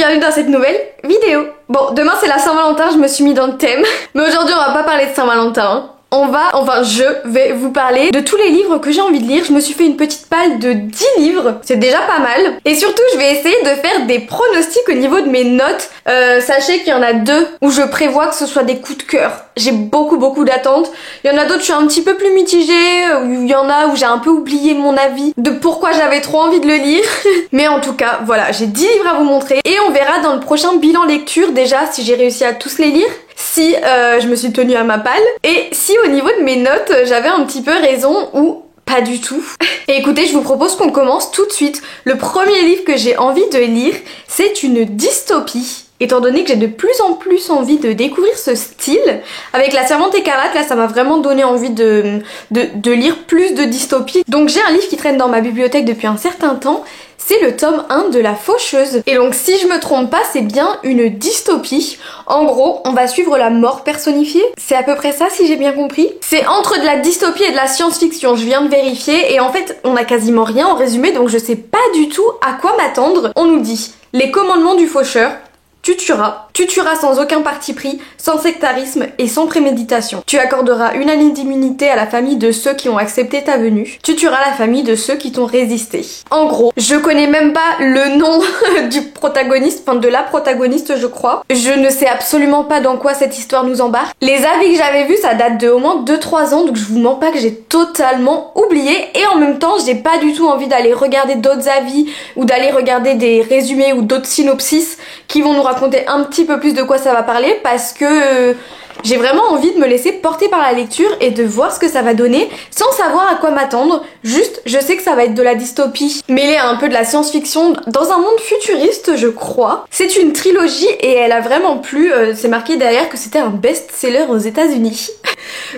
bienvenue dans cette nouvelle vidéo. Bon, demain c'est la Saint-Valentin, je me suis mis dans le thème. Mais aujourd'hui on va pas parler de Saint-Valentin, hein. Je vais vous parler de tous les livres que j'ai envie de lire. Je me suis fait une petite palle de 10 livres, c'est déjà pas mal. Et surtout, je vais essayer de faire des pronostics au niveau de mes notes. Sachez qu'il y en a 2 où je prévois que ce soit des coups de cœur. J'ai beaucoup d'attentes. Il y en a d'autres, je suis un petit peu plus mitigée. Il y en a où j'ai un peu oublié mon avis de pourquoi j'avais trop envie de le lire. Mais en tout cas, voilà, j'ai 10 livres à vous montrer. Et on verra dans le prochain bilan lecture déjà si j'ai réussi à tous les lire. Si je me suis tenue à ma palle et si au niveau de mes notes j'avais un petit peu raison ou pas du tout. Et écoutez, je vous propose qu'on commence tout de suite. Le premier livre que j'ai envie de lire, c'est une dystopie. Étant donné que j'ai de plus en plus envie de découvrir ce style, avec La Servante écarlate, là ça m'a vraiment donné envie de lire plus de dystopie. Donc j'ai un livre qui traîne dans ma bibliothèque depuis un certain temps, c'est le tome 1 de La Faucheuse. Et donc si je me trompe pas, c'est bien une dystopie. En gros, on va suivre la mort personnifiée. C'est à peu près ça si j'ai bien compris. C'est entre de la dystopie et de la science-fiction, je viens de vérifier. Et en fait, on a quasiment rien en résumé, donc je sais pas du tout à quoi m'attendre. On nous dit, les commandements du faucheur. Tu tueras sans aucun parti pris, sans sectarisme et sans préméditation. Tu accorderas une année d'immunité à la famille de ceux qui ont accepté ta venue. Tu tueras la famille de ceux qui t'ont résisté. En gros, je connais même pas le nom du protagoniste, enfin de la protagoniste je crois. Je ne sais absolument pas dans quoi cette histoire nous embarque. Les avis que j'avais vus, ça date de au moins 2-3 ans, donc je vous mens pas que j'ai totalement oublié. Et en même temps, j'ai pas du tout envie d'aller regarder d'autres avis ou d'aller regarder des résumés ou d'autres synopsis qui vont nous raconter un petit peu plus de quoi ça va parler parce que j'ai vraiment envie de me laisser porter par la lecture et de voir ce que ça va donner sans savoir à quoi m'attendre. Juste, je sais que ça va être de la dystopie mêlée à un peu de la science-fiction dans un monde futuriste, je crois. C'est une trilogie et elle a vraiment plu. C'est marqué derrière que c'était un best-seller aux États-Unis.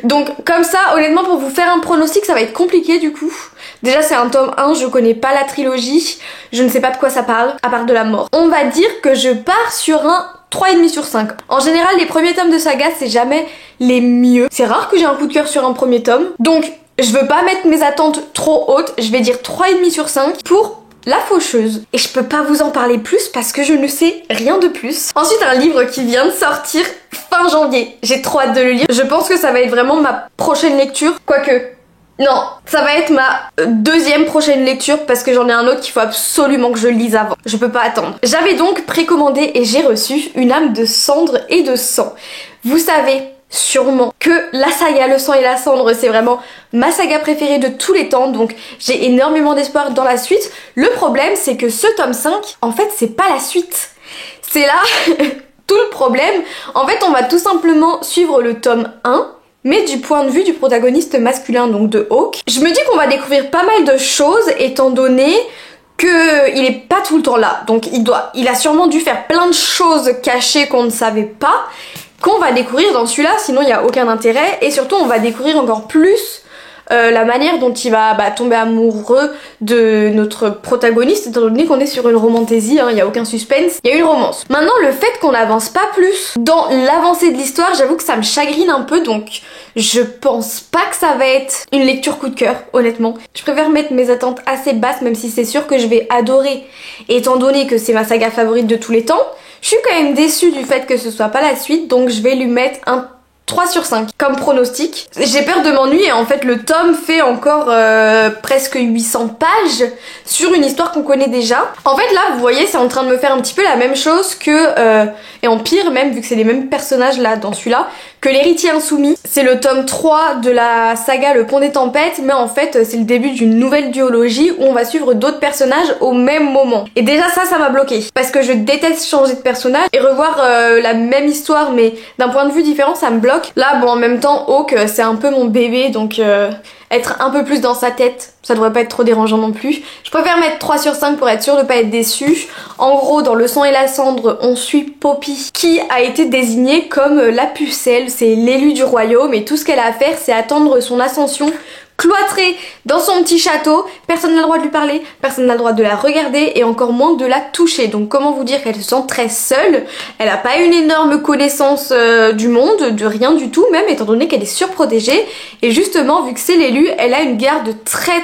Donc comme ça, honnêtement, pour vous faire un pronostic, ça va être compliqué du coup. Déjà c'est un tome 1, je connais pas la trilogie, je ne sais pas de quoi ça parle, à part de la mort. On va dire que je pars sur un 3,5 sur 5. En général, les premiers tomes de saga, c'est jamais les mieux. C'est rare que j'ai un coup de cœur sur un premier tome. Donc, je veux pas mettre mes attentes trop hautes, je vais dire 3,5 sur 5 pour La Faucheuse. Et je peux pas vous en parler plus parce que je ne sais rien de plus. Ensuite, un livre qui vient de sortir fin janvier. J'ai trop hâte de le lire. Je pense que ça va être vraiment ma prochaine lecture. Quoique... non, ça va être ma deuxième prochaine lecture parce que j'en ai un autre qu'il faut absolument que je lise avant. Je peux pas attendre. J'avais donc précommandé et j'ai reçu Une âme de cendre et de sang. Vous savez sûrement que la saga Le sang et la cendre, c'est vraiment ma saga préférée de tous les temps, donc j'ai énormément d'espoir dans la suite. Le problème, c'est que ce tome 5, en fait, c'est pas la suite. C'est là tout le problème. En fait, on va tout simplement suivre le tome 1, mais du point de vue du protagoniste masculin, donc de Hawk. Je me dis qu'on va découvrir pas mal de choses étant donné qu'il est pas tout le temps là. Donc il a sûrement dû faire plein de choses cachées qu'on ne savait pas, qu'on va découvrir dans celui-là, sinon il n'y a aucun intérêt. Et surtout on va découvrir encore plus la manière dont il va tomber amoureux de notre protagoniste, étant donné qu'on est sur une romantaisie, il n'y a aucun suspense, il y a une romance. Maintenant, le fait qu'on n'avance pas plus dans l'avancée de l'histoire, j'avoue que ça me chagrine un peu, donc je pense pas que ça va être une lecture coup de cœur, honnêtement. Je préfère mettre mes attentes assez basses, même si c'est sûr que je vais adorer, étant donné que c'est ma saga favorite de tous les temps. Je suis quand même déçue du fait que ce soit pas la suite, donc je vais lui mettre un 3 sur 5 comme pronostic. J'ai peur de m'ennuyer, en fait le tome fait encore presque 800 pages sur une histoire qu'on connaît déjà. En fait là vous voyez c'est en train de me faire un petit peu la même chose que, et en pire même vu que c'est les mêmes personnages là dans celui-là, que L'Héritier Insoumis. C'est le tome 3 de la saga Le Pont des Tempêtes, mais en fait c'est le début d'une nouvelle duologie où on va suivre d'autres personnages au même moment. Et déjà ça m'a bloqué parce que je déteste changer de personnage et revoir la même histoire mais d'un point de vue différent ça me bloque. Là bon en même temps Hawk c'est un peu mon bébé donc être un peu plus dans sa tête ça devrait pas être trop dérangeant non plus. Je préfère mettre 3 sur 5 pour être sûre de pas être déçue. En gros dans Le sang et la cendre on suit Poppy qui a été désignée comme la pucelle, c'est l'élu du royaume et tout ce qu'elle a à faire c'est attendre son ascension cloîtrée dans son petit château, personne n'a le droit de lui parler, personne n'a le droit de la regarder et encore moins de la toucher. Donc comment vous dire qu'elle se sent très seule, elle a pas une énorme connaissance du monde, de rien du tout même étant donné qu'elle est surprotégée et justement vu que c'est l'élu, elle a une garde très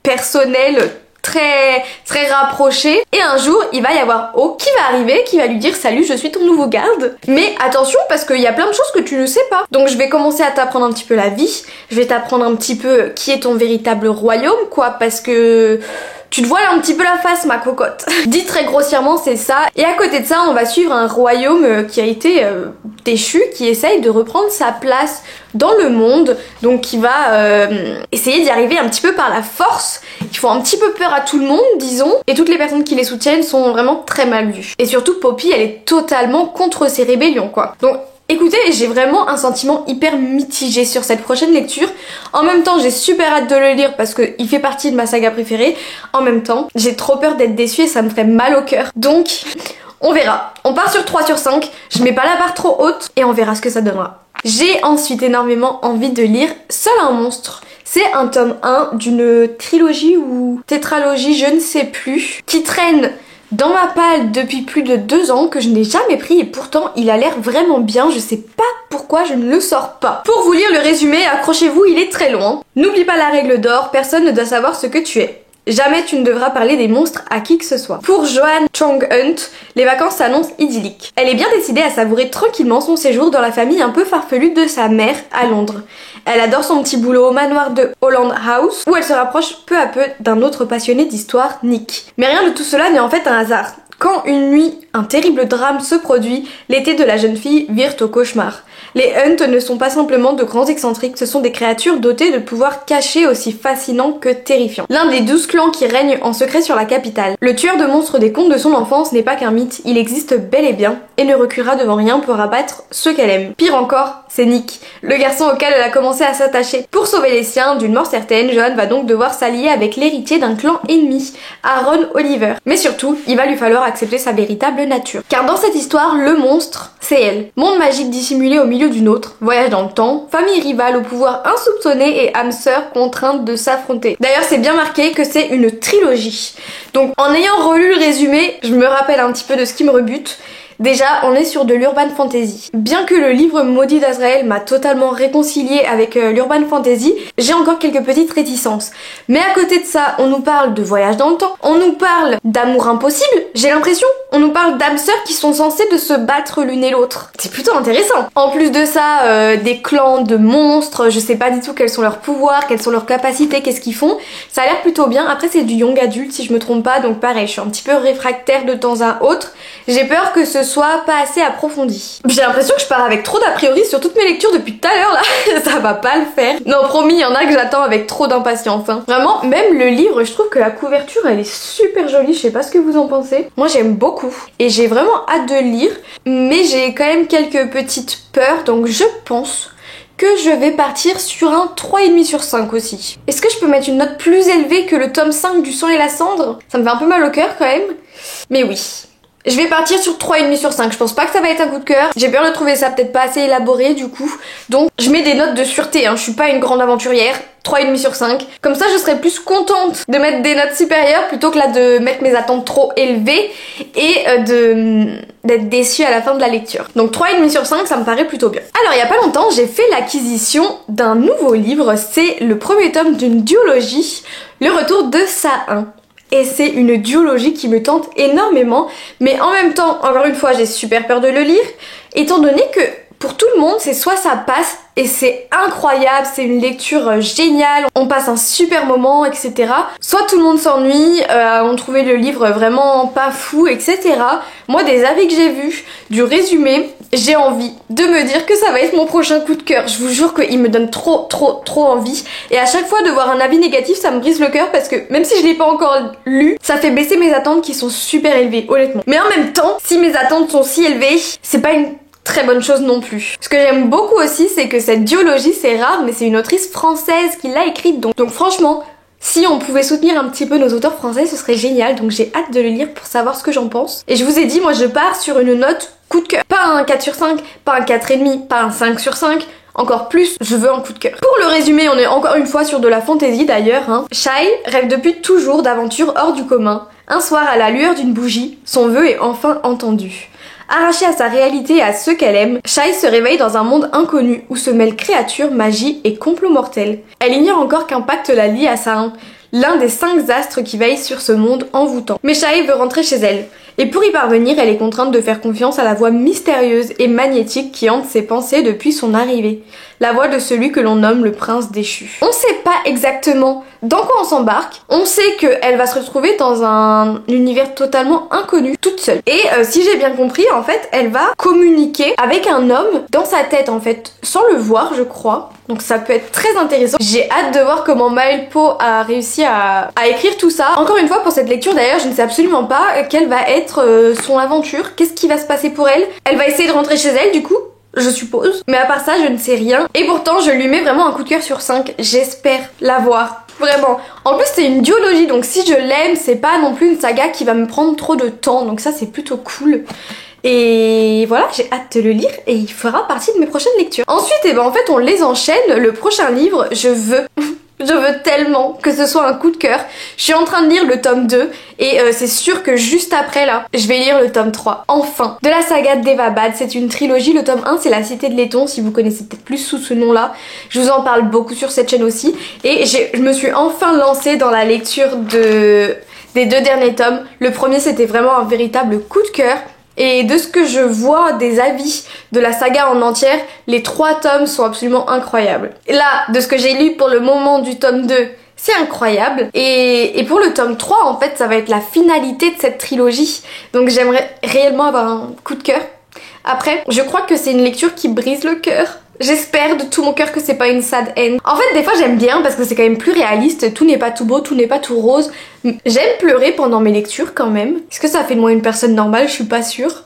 personnelle, très rapprochés. Et un jour, il va y avoir O qui va arriver, qui va lui dire salut, je suis ton nouveau garde. Mais attention parce qu'il y a plein de choses que tu ne sais pas. Donc je vais commencer à t'apprendre un petit peu la vie, je vais t'apprendre un petit peu qui est ton véritable royaume, quoi, parce que tu te voiles un petit peu la face, ma cocotte. Dit très grossièrement, c'est ça. Et à côté de ça, on va suivre un royaume qui a été déchu, qui essaye de reprendre sa place dans le monde. Donc qui va essayer d'y arriver un petit peu par la force, qui font un petit peu peur à tout le monde, disons. Et toutes les personnes qui les soutiennent sont vraiment très mal vues. Et surtout, Poppy, elle est totalement contre ces rébellions, quoi. Donc écoutez, j'ai vraiment un sentiment hyper mitigé sur cette prochaine lecture. En même temps, j'ai super hâte de le lire parce qu'il fait partie de ma saga préférée. En même temps, j'ai trop peur d'être déçue et ça me ferait mal au cœur. Donc, on verra. On part sur 3 sur 5. Je mets pas la barre trop haute et on verra ce que ça donnera. J'ai ensuite énormément envie de lire Seul un monstre. C'est un tome 1 d'une trilogie ou tétralogie, je ne sais plus, qui traîne dans ma palle depuis plus de 2 ans, que je n'ai jamais pris, et pourtant il a l'air vraiment bien, je sais pas pourquoi je ne le sors pas. Pour vous lire le résumé, accrochez-vous, il est très long. N'oublie pas la règle d'or, personne ne doit savoir ce que tu es. Jamais tu ne devras parler des monstres à qui que ce soit. Pour Joanne Chong-Hunt, les vacances s'annoncent idylliques. Elle est bien décidée à savourer tranquillement son séjour dans la famille un peu farfelue de sa mère à Londres. Elle adore son petit boulot au manoir de Holland House, où elle se rapproche peu à peu d'un autre passionné d'histoire, Nick. Mais rien de tout cela n'est en fait un hasard. Quand une nuit, un terrible drame se produit, l'été de la jeune fille vire au cauchemar. Les Hunt ne sont pas simplement de grands excentriques, ce sont des créatures dotées de pouvoirs cachés aussi fascinants que terrifiants. L'un des 12 clans qui règnent en secret sur la capitale. Le tueur de monstres des contes de son enfance n'est pas qu'un mythe, il existe bel et bien, et ne reculera devant rien pour abattre ceux qu'elle aime. Pire encore, c'est Nick, le garçon auquel elle a commencé à s'attacher. Pour sauver les siens d'une mort certaine, Joanne va donc devoir s'allier avec l'héritier d'un clan ennemi, Aaron Oliver. Mais surtout, il va lui falloir accepter sa véritable nature. Car dans cette histoire, le monstre, c'est elle. Monde magique dissimulé au milieu d'une autre, voyage dans le temps, famille rivale au pouvoir insoupçonné et âme sœur contrainte de s'affronter. D'ailleurs, c'est bien marqué que c'est une trilogie. Donc en ayant relu le résumé, je me rappelle un petit peu de ce qui me rebute. Déjà, on est sur de l'urban fantasy. Bien que le livre Maudit d'Azraël m'a totalement réconcilié avec l'urban fantasy, j'ai encore quelques petites réticences. Mais à côté de ça, on nous parle de voyage dans le temps, on nous parle d'amour impossible, j'ai l'impression, on nous parle d'âmes sœurs qui sont censées de se battre l'une et l'autre. C'est plutôt intéressant. En plus de ça, des clans de monstres, je sais pas du tout quels sont leurs pouvoirs, quelles sont leurs capacités, qu'est-ce qu'ils font. Ça a l'air plutôt bien. Après, c'est du young adulte si je me trompe pas, donc pareil, je suis un petit peu réfractaire de temps à autre. J'ai peur que ce soit pas assez approfondi. J'ai l'impression que je pars avec trop d'a priori sur toutes mes lectures depuis tout à l'heure là. Ça va pas le faire. Non, promis, il y en a que j'attends avec trop d'impatience. Hein. Vraiment, même le livre, je trouve que la couverture elle est super jolie. Je sais pas ce que vous en pensez. Moi j'aime beaucoup. Et j'ai vraiment hâte de le lire. Mais j'ai quand même quelques petites peurs. Donc je pense que je vais partir sur un 3,5 sur 5 aussi. Est-ce que je peux mettre une note plus élevée que le tome 5 du sang et la cendre? Ça me fait un peu mal au cœur quand même. Mais oui. Je vais partir sur 3,5 sur 5. Je pense pas que ça va être un coup de cœur. J'ai peur de trouver ça peut-être pas assez élaboré du coup. Donc je mets des notes de sûreté. Hein. Je suis pas une grande aventurière. 3,5 sur 5. Comme ça je serais plus contente de mettre des notes supérieures plutôt que là de mettre mes attentes trop élevées et d'être déçue à la fin de la lecture. Donc 3,5 sur 5 ça me paraît plutôt bien. Alors il y a pas longtemps j'ai fait l'acquisition d'un nouveau livre. C'est le premier tome d'une duologie, Le Retour de Sa-1. Et c'est une duologie qui me tente énormément, mais en même temps, encore une fois, j'ai super peur de le lire, étant donné que pour tout le monde, c'est soit ça passe et c'est incroyable, c'est une lecture géniale, on passe un super moment, etc. Soit tout le monde s'ennuie, on trouvait le livre vraiment pas fou, etc. Moi, des avis que j'ai vus, du résumé, j'ai envie de me dire que ça va être mon prochain coup de cœur. Je vous jure qu'il me donne trop envie. Et à chaque fois de voir un avis négatif, ça me brise le cœur parce que même si je l'ai pas encore lu, ça fait baisser mes attentes qui sont super élevées, honnêtement. Mais en même temps, si mes attentes sont si élevées, c'est pas une très bonne chose non plus. Ce que j'aime beaucoup aussi, c'est que cette duologie, c'est rare, mais c'est une autrice française qui l'a écrite. Donc franchement, si on pouvait soutenir un petit peu nos auteurs français, ce serait génial. Donc j'ai hâte de le lire pour savoir ce que j'en pense. Et je vous ai dit, moi je pars sur une note coup de cœur. Pas un 4 sur 5, pas un 4,5, pas un 5 sur 5. Encore plus, je veux un coup de cœur. Pour le résumé, on est encore une fois sur de la fantaisie d'ailleurs. Hein. Shai rêve depuis toujours d'aventures hors du commun. Un soir, à la lueur d'une bougie, son vœu est enfin entendu. Arrachée à sa réalité et à ceux qu'elle aime, Shai se réveille dans un monde inconnu où se mêlent créatures, magie et complots mortels. Elle ignore encore qu'un pacte la lie à Sa-1, l'un des 5 astres qui veillent sur ce monde envoûtant. Meshae veut rentrer chez elle. Et pour y parvenir, elle est contrainte de faire confiance à la voix mystérieuse et magnétique qui hante ses pensées depuis son arrivée. La voix de celui que l'on nomme le prince déchu. On sait pas exactement dans quoi on s'embarque. On sait qu'elle va se retrouver dans un univers totalement inconnu, toute seule. Et si j'ai bien compris, en fait, elle va communiquer avec un homme dans sa tête, en fait, sans le voir, je crois. Donc ça peut être très intéressant. J'ai hâte de voir comment Maelpo a réussi à écrire tout ça. Encore une fois, pour cette lecture, d'ailleurs, je ne sais absolument pas quelle va être son aventure. Qu'est-ce qui va se passer pour elle? Elle va essayer de rentrer chez elle, du coup, je suppose. Mais à part ça, je ne sais rien. Et pourtant, je lui mets vraiment un coup de cœur sur 5. J'espère l'avoir. Vraiment. En plus, c'est une duologie, donc si je l'aime, c'est pas non plus une saga qui va me prendre trop de temps. Donc ça, c'est plutôt cool. Et voilà, j'ai hâte de le lire et il fera partie de mes prochaines lectures. Ensuite, eh ben, en fait, on les enchaîne. Le prochain livre, je veux tellement que ce soit un coup de cœur. Je suis en train de lire le tome 2 et c'est sûr que juste après là, je vais lire le tome 3. Enfin, de la saga d'Evabad, c'est une trilogie. Le tome 1, c'est La Cité de Laiton, si vous connaissez peut-être plus sous ce nom-là. Je vous en parle beaucoup sur cette chaîne aussi. Et je me suis enfin lancée dans la lecture des 2 derniers tomes. Le premier, c'était vraiment un véritable coup de cœur. Et de ce que je vois des avis de la saga en entière, les 3 tomes sont absolument incroyables. Et là, de ce que j'ai lu pour le moment du tome 2, c'est incroyable. Et pour le tome 3, en fait, ça va être la finalité de cette trilogie. Donc j'aimerais réellement avoir un coup de cœur. Après, je crois que c'est une lecture qui brise le cœur. J'espère de tout mon cœur que c'est pas une sad end. En fait, des fois j'aime bien parce que c'est quand même plus réaliste. Tout n'est pas tout beau, tout n'est pas tout rose. J'aime pleurer pendant mes lectures quand même. Est-ce que ça fait de moi une personne normale? Je suis pas sûre.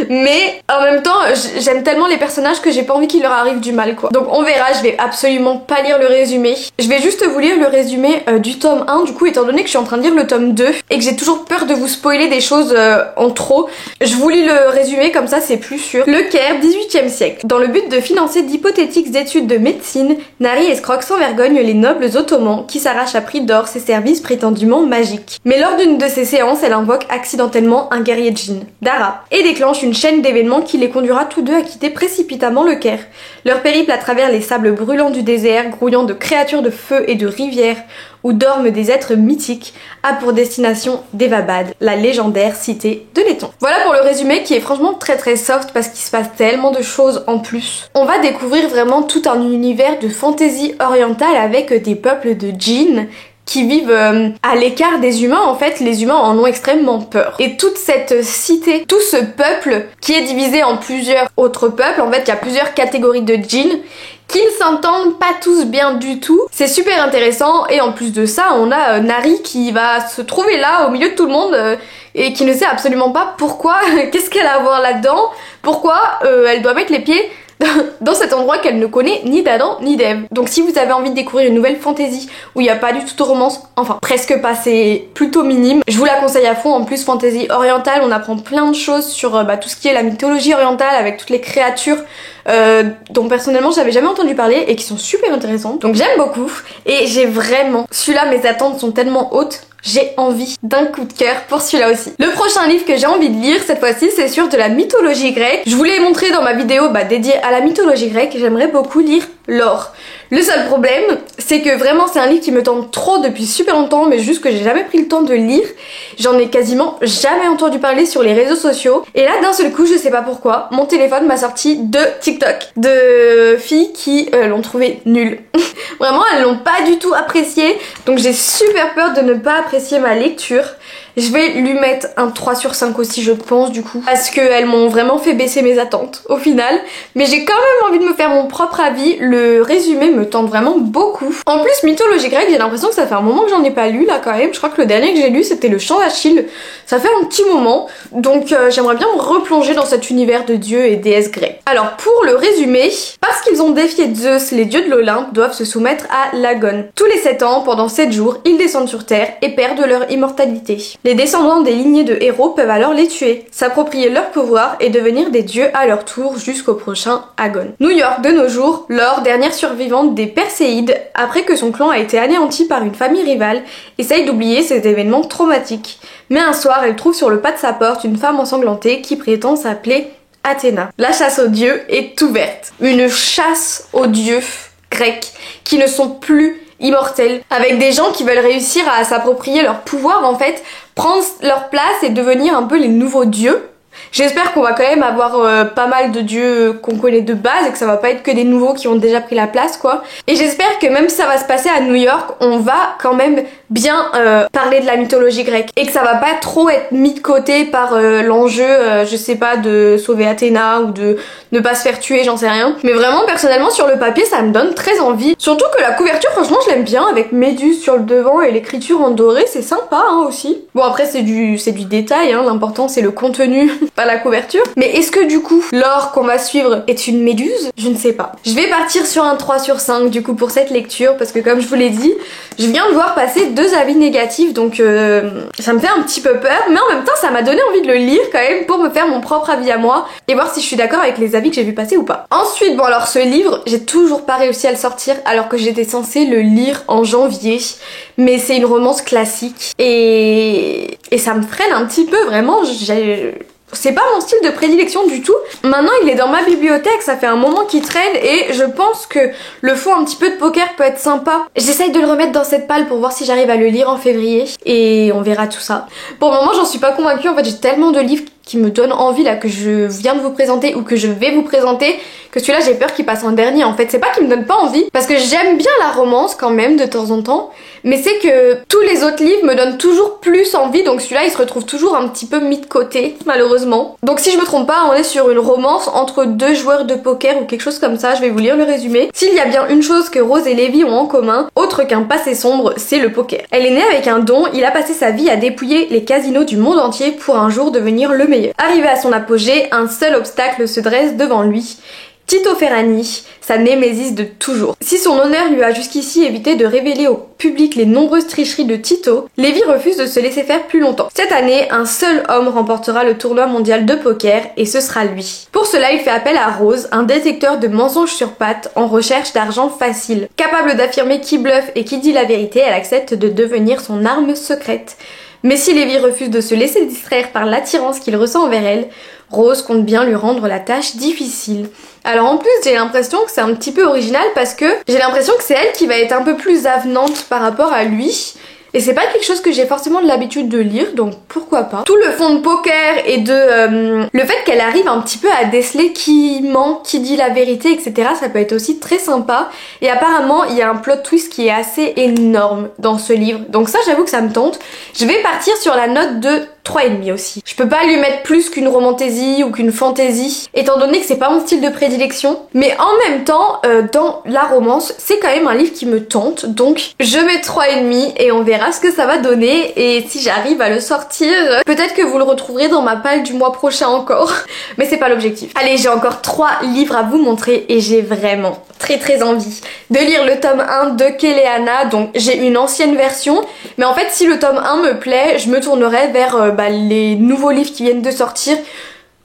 Mais en même temps, j'aime tellement les personnages que j'ai pas envie qu'il leur arrive du mal, quoi. Donc on verra, je vais absolument pas lire le résumé. Je vais juste vous lire le résumé du tome 1, du coup, étant donné que je suis en train de lire le tome 2 et que j'ai toujours peur de vous spoiler des choses en trop. Je vous lis le résumé, comme ça c'est plus sûr. Le Caire, 18e siècle. Dans le but de financer d'hypothétiques études de médecine, Nari escroque sans vergogne les nobles ottomans qui s'arrachent à prix d'or ses services prétendument magiques. Mais lors d'une de ces séances, elle invoque accidentellement un guerrier djinn, Dara, et déclenche une chaîne d'événements qui les conduira tous deux à quitter précipitamment le Caire. Leur périple à travers les sables brûlants du désert, grouillant de créatures de feu et de rivières, où dorment des êtres mythiques, a pour destination Devabad, la légendaire cité de Laiton. Voilà pour le résumé qui est franchement très soft parce qu'il se passe tellement de choses en plus. On va découvrir vraiment tout un univers de fantaisie orientale avec des peuples de djinns qui vivent à l'écart des humains. En fait, les humains en ont extrêmement peur. Et toute cette cité, tout ce peuple qui est divisé en plusieurs autres peuples, en fait, il y a plusieurs catégories de djinns qui ne s'entendent pas tous bien du tout. C'est super intéressant et en plus de ça, on a Nari qui va se trouver là au milieu de tout le monde et qui ne sait absolument pas pourquoi, qu'est-ce qu'elle a à voir là-dedans, pourquoi elle doit mettre les pieds dans cet endroit qu'elle ne connaît ni d'Adam ni d'Ève. Donc si vous avez envie de découvrir une nouvelle fantasy où il n'y a pas du tout de romance, enfin presque pas, c'est plutôt minime, je vous la conseille à fond. En plus, fantasy orientale, on apprend plein de choses sur tout ce qui est la mythologie orientale avec toutes les créatures dont personnellement j'avais jamais entendu parler et qui sont super intéressantes. Donc j'aime beaucoup et j'ai vraiment, celui-là, mes attentes sont tellement hautes. J'ai envie d'un coup de cœur pour celui-là aussi. Le prochain livre que j'ai envie de lire cette fois-ci, c'est sur de la mythologie grecque. Je vous l'ai montré dans ma vidéo dédiée à la mythologie grecque. J'aimerais beaucoup lire l'or. Le seul problème, c'est que vraiment c'est un livre qui me tente trop depuis super longtemps, mais juste que j'ai jamais pris le temps de lire. J'en ai quasiment jamais entendu parler sur les réseaux sociaux. Et là, d'un seul coup, je sais pas pourquoi, mon téléphone m'a sorti 2 TikTok de filles qui l'ont trouvé nul. Vraiment, elles l'ont pas du tout apprécié. Donc j'ai super peur de ne pas apprécier ma lecture. Je vais lui mettre un 3 sur 5 aussi, je pense, du coup. Parce qu'elles m'ont vraiment fait baisser mes attentes, au final. Mais j'ai quand même envie de me faire mon propre avis. Le résumé me tente vraiment beaucoup. En plus, mythologie grecque, j'ai l'impression que ça fait un moment que j'en ai pas lu, là, quand même. Je crois que le dernier que j'ai lu, c'était le Chant d'Achille. Ça fait un petit moment. Donc, j'aimerais bien me replonger dans cet univers de dieux et déesses grecs. Alors, pour le résumé, parce qu'ils ont défié Zeus, les dieux de l'Olympe doivent se soumettre à l'Agone. Tous les 7 ans, pendant 7 jours, ils descendent sur Terre et perdent leur immortalité. Les descendants des lignées de héros peuvent alors les tuer, s'approprier leur pouvoir et devenir des dieux à leur tour jusqu'au prochain Agone. New York de nos jours, Laure, dernière survivante des Perséides, après que son clan a été anéanti par une famille rivale, essaye d'oublier cet événement traumatique. Mais un soir, elle trouve sur le pas de sa porte une femme ensanglantée qui prétend s'appeler Athéna. La chasse aux dieux est ouverte. Une chasse aux dieux grecs qui ne sont plus immortel, avec des gens qui veulent réussir à s'approprier leur pouvoir en fait, prendre leur place et devenir un peu les nouveaux dieux. J'espère qu'on va quand même avoir pas mal de dieux qu'on connaît de base et que ça va pas être que des nouveaux qui ont déjà pris la place quoi. Et j'espère que même si ça va se passer à New York, on va quand même bien parler de la mythologie grecque et que ça va pas trop être mis de côté par l'enjeu, je sais pas, de sauver Athéna ou de ne pas se faire tuer, j'en sais rien. Mais vraiment personnellement sur le papier ça me donne très envie. Surtout que la couverture franchement je l'aime bien avec Méduse sur le devant et l'écriture en doré, c'est sympa hein, aussi. Bon après c'est du détail, hein, l'important c'est le contenu. Pas la couverture. Mais est-ce que du coup l'or qu'on va suivre est une méduse? Je ne sais pas. Je vais partir sur un 3 sur 5 du coup pour cette lecture parce que comme je vous l'ai dit, je viens de voir passer 2 avis négatifs donc ça me fait un petit peu peur mais en même temps ça m'a donné envie de le lire quand même pour me faire mon propre avis à moi et voir si je suis d'accord avec les avis que j'ai vu passer ou pas. Ensuite bon alors ce livre j'ai toujours pas réussi à le sortir alors que j'étais censée le lire en janvier mais c'est une romance classique et ça me freine un petit peu vraiment. C'est pas mon style de prédilection du tout. Maintenant il est dans ma bibliothèque, ça fait un moment qu'il traîne et je pense que le fond un petit peu de poker peut être sympa. J'essaye de le remettre dans cette palle pour voir si j'arrive à le lire en février et on verra tout ça. Pour le moment j'en suis pas convaincue, en fait j'ai tellement de livres qui me donnent envie là que je viens de vous présenter ou que je vais vous présenter que celui-là j'ai peur qu'il passe en dernier en fait. C'est pas qu'il me donne pas envie parce que j'aime bien la romance quand même de temps en temps mais c'est que tous les autres livres me donnent toujours plus envie donc celui-là il se retrouve toujours un petit peu mis de côté malheureusement. Donc si je me trompe pas on est sur une romance entre 2 joueurs de poker ou quelque chose comme ça, je vais vous lire le résumé. S'il y a bien une chose que Rose et Lévi ont en commun, autre qu'un passé sombre, c'est le poker. Elle est née avec un don, il a passé sa vie à dépouiller les casinos du monde entier pour un jour devenir le meilleur. Arrivé à son apogée, un seul obstacle se dresse devant lui. Tito Ferrani, sa némésis de toujours. Si son honneur lui a jusqu'ici évité de révéler au public les nombreuses tricheries de Tito, Lévi refuse de se laisser faire plus longtemps. Cette année, un seul homme remportera le tournoi mondial de poker et ce sera lui. Pour cela, il fait appel à Rose, un détecteur de mensonges sur pattes en recherche d'argent facile. Capable d'affirmer qui bluffe et qui dit la vérité, elle accepte de devenir son arme secrète. Mais si Lévi refuse de se laisser distraire par l'attirance qu'il ressent envers elle, Rose compte bien lui rendre la tâche difficile. Alors en plus j'ai l'impression que c'est un petit peu original parce que j'ai l'impression que c'est elle qui va être un peu plus avenante par rapport à lui. Et c'est pas quelque chose que j'ai forcément de l'habitude de lire, donc pourquoi pas. Tout le fond de poker et de le fait qu'elle arrive un petit peu à déceler qui ment, qui dit la vérité, etc. Ça peut être aussi très sympa. Et apparemment, il y a un plot twist qui est assez énorme dans ce livre. Donc ça, j'avoue que ça me tente. Je vais partir sur la note de 3,5 aussi. Je peux pas lui mettre plus qu'une romantaisie ou qu'une fantaisie, étant donné que c'est pas mon style de prédilection. Mais en même temps, dans la romance, c'est quand même un livre qui me tente. Donc je mets 3,5 et on verra ce que ça va donner. Et si j'arrive à le sortir, peut-être que vous le retrouverez dans ma palle du mois prochain encore. Mais c'est pas l'objectif. Allez, j'ai encore 3 livres à vous montrer et j'ai vraiment très envie de lire le tome 1 de Kéléana. Donc j'ai une ancienne version, mais en fait si le tome 1 me plaît, je me tournerai vers les nouveaux livres qui viennent de sortir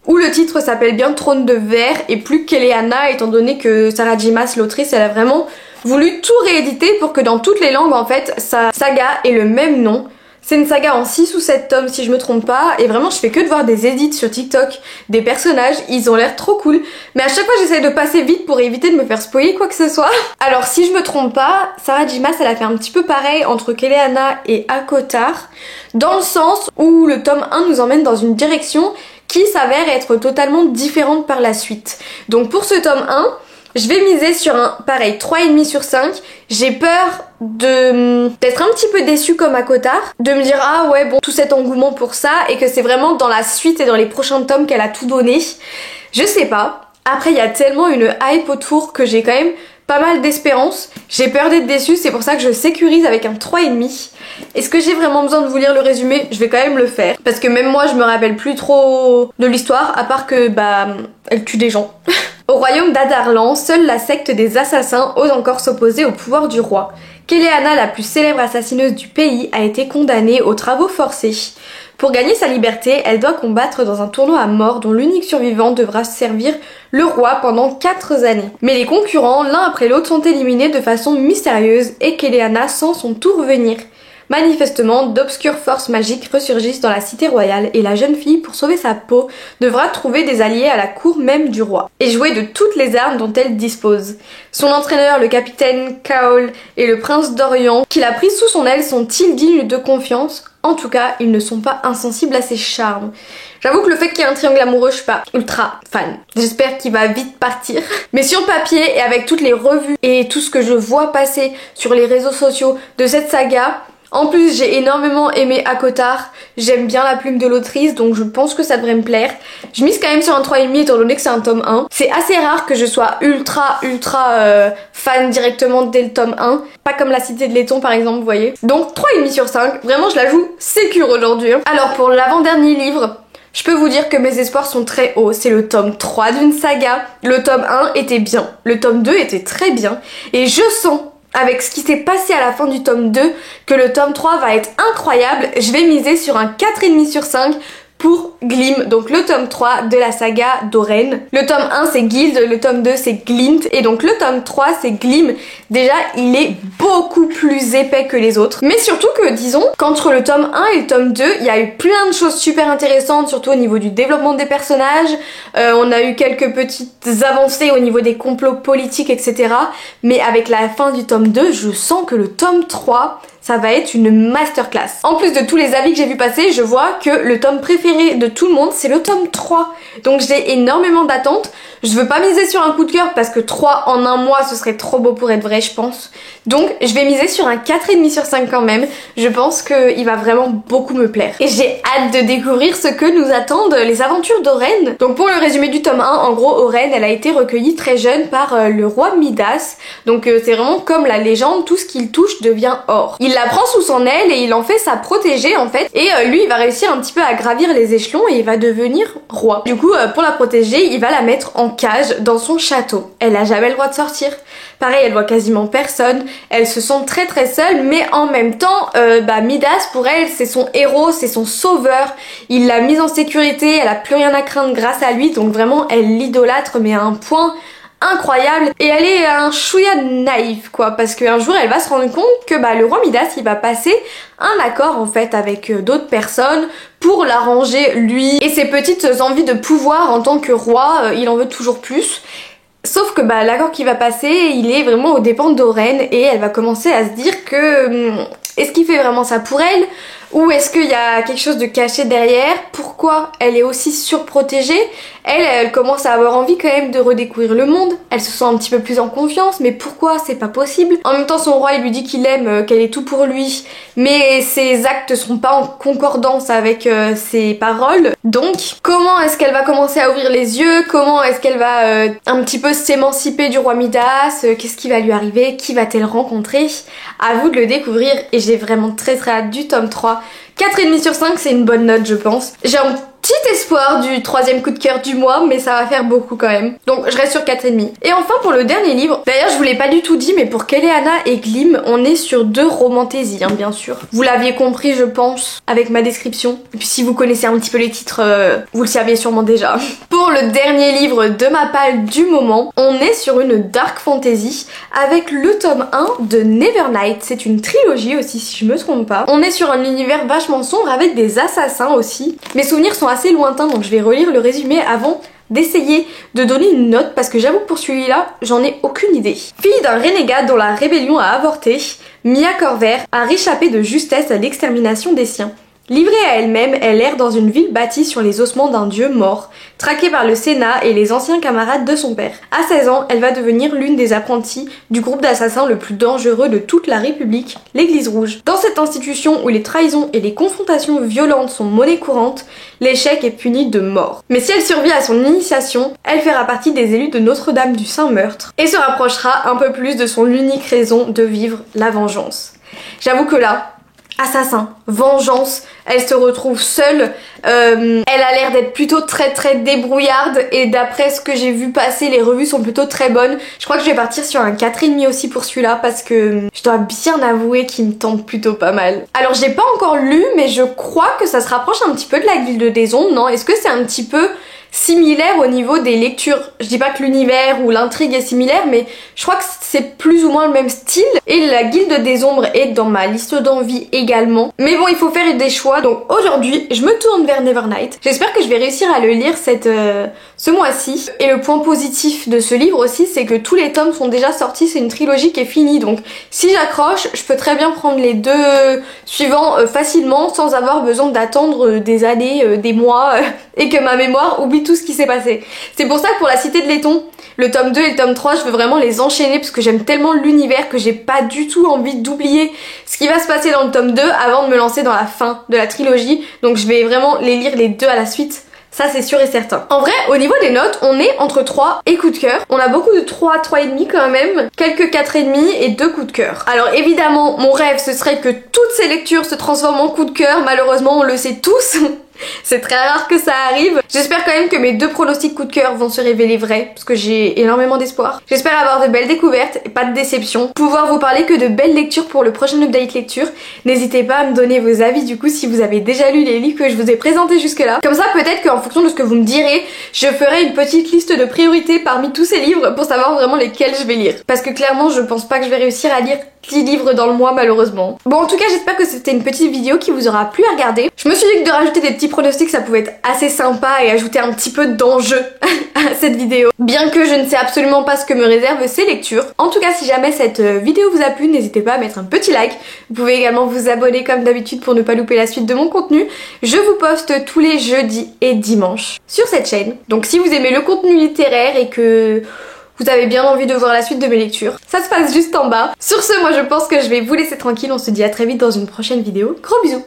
où le titre s'appelle bien Trône de Verre et plus Kéléana, étant donné que Sarah J. Maas, l'autrice, elle a vraiment voulu tout rééditer pour que dans toutes les langues en fait sa saga ait le même nom. C'est une saga en 6 ou 7 tomes si je me trompe pas et vraiment je fais que de voir des edits sur TikTok des personnages, ils ont l'air trop cool mais à chaque fois j'essaie de passer vite pour éviter de me faire spoiler quoi que ce soit. Alors si je me trompe pas, Sarah J. Maas elle a fait un petit peu pareil entre Kéléana et ACOTAR dans le sens où le tome 1 nous emmène dans une direction qui s'avère être totalement différente par la suite. Donc pour ce tome 1, je vais miser sur un, pareil, 3,5 sur 5. J'ai peur d'être un petit peu déçue comme ACOTAR, de me dire ah ouais bon tout cet engouement pour ça et que c'est vraiment dans la suite et dans les prochains tomes qu'elle a tout donné. Je sais pas. Après il y a tellement une hype autour que j'ai quand même pas mal d'espérance. J'ai peur d'être déçue, c'est pour ça que je sécurise avec un 3,5. Est-ce que j'ai vraiment besoin de vous lire le résumé? Je vais quand même le faire. Parce que même moi je me rappelle plus trop de l'histoire, à part que elle tue des gens. Au royaume d'Adarlan, seule la secte des assassins ose encore s'opposer au pouvoir du roi. Kéléana, la plus célèbre assassineuse du pays, a été condamnée aux travaux forcés. Pour gagner sa liberté, elle doit combattre dans un tournoi à mort dont l'unique survivant devra servir le roi pendant 4 années. Mais les concurrents, l'un après l'autre, sont éliminés de façon mystérieuse et Kéléana sent son tour venir. Manifestement, d'obscures forces magiques ressurgissent dans la cité royale et la jeune fille, pour sauver sa peau, devra trouver des alliés à la cour même du roi et jouer de toutes les armes dont elle dispose. Son entraîneur, le capitaine Kaol, et le prince d'Orient, qu'il a pris sous son aile, sont-ils dignes de confiance? En tout cas, ils ne sont pas insensibles à ses charmes. J'avoue que le fait qu'il y ait un triangle amoureux, je suis pas ultra fan. J'espère qu'il va vite partir. Mais sur papier et avec toutes les revues et tout ce que je vois passer sur les réseaux sociaux de cette saga, en plus j'ai énormément aimé Akotar, j'aime bien la plume de l'autrice donc je pense que ça devrait me plaire. Je mise quand même sur un 3,5 étant donné que c'est un tome 1. C'est assez rare que je sois ultra fan directement dès le tome 1. Pas comme la Cité de Laiton par exemple, vous voyez. Donc 3,5 sur 5, vraiment je la joue sécure aujourd'hui. Alors pour l'avant-dernier livre, je peux vous dire que mes espoirs sont très hauts. C'est le tome 3 d'une saga. Le tome 1 était bien, le tome 2 était très bien et je sens avec ce qui s'est passé à la fin du tome 2, que le tome 3 va être incroyable. Je vais miser sur un 4,5 sur 5 pour Glim, donc le tome 3 de la saga d'Oren. Le tome 1 c'est Guild, le tome 2 c'est Glint, et donc le tome 3 c'est Glim. Déjà il est beaucoup plus épais que les autres, mais surtout que disons qu'entre le tome 1 et le tome 2 il y a eu plein de choses super intéressantes, surtout au niveau du développement des personnages. On a eu quelques petites avancées au niveau des complots politiques, etc. Mais avec la fin du tome 2, je sens que le tome 3 ça va être une masterclass. En plus de tous les avis que j'ai vu passer, je vois que le tome préféré de tout le monde, c'est le tome 3. Donc j'ai énormément d'attentes. Je veux pas miser sur un coup de cœur parce que 3 en un mois, ce serait trop beau pour être vrai, je pense. Donc je vais miser sur un 4,5 sur 5 quand même. Je pense qu'il va vraiment beaucoup me plaire. Et j'ai hâte de découvrir ce que nous attendent les aventures d'Oren. Donc pour le résumé du tome 1, en gros, Oren, elle a été recueillie très jeune par le roi Midas. Donc c'est vraiment comme la légende, tout ce qu'il touche devient or. Il la prend sous son aile et il en fait sa protégée en fait. Et lui, il va réussir un petit peu à gravir les échelons et il va devenir roi. Du coup, pour la protéger, il va la mettre en cage dans son château. Elle a jamais le droit de sortir. Pareil, elle voit quasiment personne. Elle se sent très seule, mais en même temps, Midas, pour elle, c'est son héros, c'est son sauveur. Il l'a mise en sécurité, elle a plus rien à craindre grâce à lui. Donc vraiment, elle l'idolâtre, mais à un point incroyable, et elle est un chouïa naïve quoi, parce qu'un jour elle va se rendre compte que le roi Midas il va passer un accord en fait avec d'autres personnes pour l'arranger lui et ses petites envies de pouvoir en tant que roi, il en veut toujours plus. Sauf que l'accord qui va passer, il est vraiment aux dépens d'Oren et elle va commencer à se dire que est-ce qu'il fait vraiment ça pour elle ou est-ce qu'il y a quelque chose de caché derrière? Pourquoi elle est aussi surprotégée? Elle commence à avoir envie quand même de redécouvrir le monde. Elle se sent un petit peu plus en confiance, mais pourquoi? C'est pas possible. En même temps, son roi, il lui dit qu'il aime, qu'elle est tout pour lui, mais ses actes sont pas en concordance avec ses paroles. Donc, comment est-ce qu'elle va commencer à ouvrir les yeux? Comment est-ce qu'elle va un petit peu s'émanciper du roi Midas? Qu'est-ce qui va lui arriver? Qui va-t-elle rencontrer? À vous de le découvrir, et j'ai vraiment très hâte du tome 3. 4,5 sur 5, c'est une bonne note je pense. J'ai un petit espoir du 3e coup de cœur du mois, mais ça va faire beaucoup quand même. Donc je reste sur 4,5. Et enfin pour le dernier livre, d'ailleurs je vous l'ai pas du tout dit, mais pour Keleana et Glim, on est sur 2 romantaisies, bien sûr. Vous l'aviez compris je pense, avec ma description. Et puis si vous connaissez un petit peu les titres, vous le saviez sûrement déjà. Pour le dernier livre de ma palle du moment, on est sur une dark fantasy avec le tome 1 de Nevernight. C'est une trilogie aussi si je me trompe pas. On est sur un univers vachement sombre avec des assassins aussi. Mes souvenirs sont assez lointains donc je vais relire le résumé avant d'essayer de donner une note parce que j'avoue que pour celui-là, j'en ai aucune idée. Fille d'un renégat dont la rébellion a avorté, Mia Corver a réchappé de justesse à l'extermination des siens. Livrée à elle-même, elle erre dans une ville bâtie sur les ossements d'un dieu mort, traquée par le Sénat et les anciens camarades de son père. À 16 ans, elle va devenir l'une des apprenties du groupe d'assassins le plus dangereux de toute la République, l'Église Rouge. Dans cette institution où les trahisons et les confrontations violentes sont monnaie courante, l'échec est puni de mort. Mais si elle survit à son initiation, elle fera partie des élus de Notre-Dame du Saint-Meurtre et se rapprochera un peu plus de son unique raison de vivre, la vengeance. J'avoue que là, assassin, vengeance, elle se retrouve seule, elle a l'air d'être plutôt très débrouillarde et d'après ce que j'ai vu passer, les revues sont plutôt très bonnes. Je crois que je vais partir sur un 4,5 aussi pour celui-là parce que je dois bien avouer qu'il me tente plutôt pas mal. Alors j'ai pas encore lu mais je crois que ça se rapproche un petit peu de la Guilde des Ombres, non? Est-ce que c'est un petit peu similaire au niveau des lectures. Je dis pas que l'univers ou l'intrigue est similaire, mais je crois que c'est plus ou moins le même style. Et la Guilde des Ombres est dans ma liste d'envie également. Mais bon, il faut faire des choix, donc aujourd'hui, je me tourne vers Nevernight. J'espère que je vais réussir à le lire ce mois-ci. Et le point positif de ce livre aussi, c'est que tous les tomes sont déjà sortis, c'est une trilogie qui est finie. Donc si j'accroche, je peux très bien prendre les deux suivants facilement sans avoir besoin d'attendre des années, des mois et que ma mémoire oublie tout ce qui s'est passé. C'est pour ça que pour La Cité de Laiton, le tome 2 et le tome 3, je veux vraiment les enchaîner parce que j'aime tellement l'univers que j'ai pas du tout envie d'oublier ce qui va se passer dans le tome 2 avant de me lancer dans la fin de la trilogie. Donc je vais vraiment les lire les deux à la suite. Ça c'est sûr et certain. En vrai, au niveau des notes, on est entre 3 et coup de cœur. On a beaucoup de 3, 3,5 quand même, quelques 4,5 et 2 coups de cœur. Alors évidemment, mon rêve ce serait que toutes ces lectures se transforment en coup de cœur. Malheureusement, on le sait tous. C'est très rare que ça arrive. J'espère quand même que mes 2 pronostics coup de cœur vont se révéler vrais, parce que j'ai énormément d'espoir. J'espère avoir de belles découvertes et pas de déception. Pouvoir vous parler que de belles lectures pour le prochain update lecture. N'hésitez pas à me donner vos avis du coup si vous avez déjà lu les livres que je vous ai présentés jusque là. Comme ça peut-être qu'en fonction de ce que vous me direz, je ferai une petite liste de priorités parmi tous ces livres pour savoir vraiment lesquels je vais lire. Parce que clairement je pense pas que je vais réussir à lire 10 livres dans le mois malheureusement. Bon en tout cas j'espère que c'était une petite vidéo qui vous aura plu à regarder. Je me suis dit que de rajouter des petits pronostics ça pouvait être assez sympa et ajouter un petit peu d'enjeu à cette vidéo. Bien que je ne sais absolument pas ce que me réservent ces lectures. En tout cas si jamais cette vidéo vous a plu, n'hésitez pas à mettre un petit like. Vous pouvez également vous abonner comme d'habitude pour ne pas louper la suite de mon contenu. Je vous poste tous les jeudis et dimanches sur cette chaîne. Donc si vous aimez le contenu littéraire et que vous avez bien envie de voir la suite de mes lectures, ça se passe juste en bas. Sur ce, moi je pense que je vais vous laisser tranquille. On se dit à très vite dans une prochaine vidéo. Gros bisous!